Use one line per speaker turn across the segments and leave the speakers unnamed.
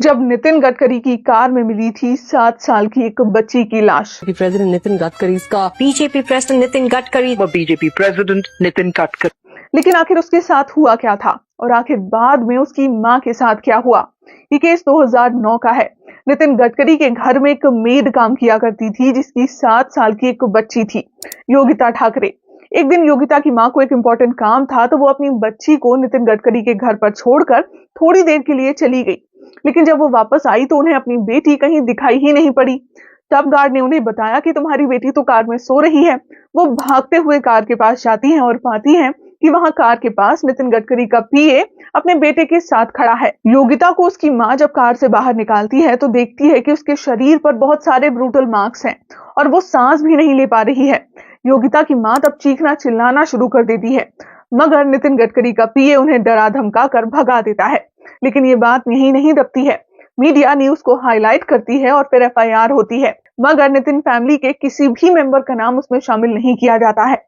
जब नितिन गडकरी की कार में मिली थी 7 साल की एक बच्ची की लाश।
प्रेसिडेंट नितिन गडकरी का बीजेपी प्रेसिडेंट नितिन गडकरी
व बीजेपी प्रेसिडेंट नितिन गडकरी।
लेकिन आखिर उसके साथ हुआ क्या था और आखिर बाद में उसकी मां के साथ क्या हुआ? ये केस 2009 का है। नितिन गडकरी के घर में एक मेड काम किया करती थी जिसकी 7 साल की एक बच्ची थी, योगिता ठाकरे। एक दिन योगिता की मां को एक इम्पोर्टेंट काम था तो वो अपनी बच्ची को नितिन गडकरी के घर पर छोड़कर थोड़ी देर के लिए चली गई। लेकिन जब वो वापस आई तो उन्हें अपनी बेटी कहीं दिखाई ही नहीं पड़ी। तब गार्ड ने उन्हें बताया कि तुम्हारी बेटी तो कार में सो रही है। वो भागते हुए कार के पास जाती हैं और पाती हैं कि वहां कार के पास नितिन गडकरी का पीए अपने बेटे के साथ खड़ा है। योगिता को उसकी मां जब कार से बाहर निकालती है तो देखती है कि उसके शरीर पर बहुत सारे ब्रूटल मार्क्स हैं और वो सांस भी नहीं ले पा रही है। योगिता की मां तब चीखना चिल्लाना शुरू कर देती है, मगर नितिन गडकरी का पीए उन्हें डरा धमका कर भगा देता है। लेकिन ये बात यहीं नहीं दबती है। मीडिया न्यूज को हाईलाइट करती है और फिर एफआईआर होती है, मगर नितिन फैमिली के किसी भी मेंबर का नाम उसमें शामिल नहीं किया जाता है।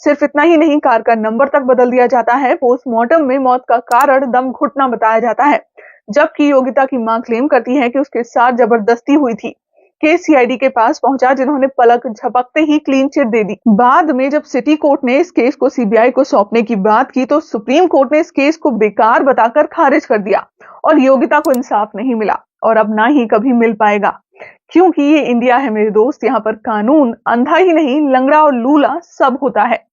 सिर्फ इतना ही नहीं, कार का नंबर तक बदल दिया जाता है। पोस्टमार्टम में मौत का कारण दम घुटना बताया जाता है, जबकि योगिता की मां क्लेम करती है कि उसके साथ जबरदस्ती हुई थी। केस सीआईडी के पास पहुंचा, जिन्होंने पलक झपकते ही क्लीन चिट दे दी। बाद में जब सिटी कोर्ट ने इस केस को सीबीआई को सौंपने की बात की तो सुप्रीम कोर्ट ने इस केस को बेकार बताकर खारिज कर दिया और योगिता को इंसाफ नहीं मिला और अब ना ही कभी मिल पाएगा, क्योंकि ये इंडिया है मेरे दोस्त। यहाँ पर कानून अंधा ही नहीं, लंगड़ा और लूला सब होता है।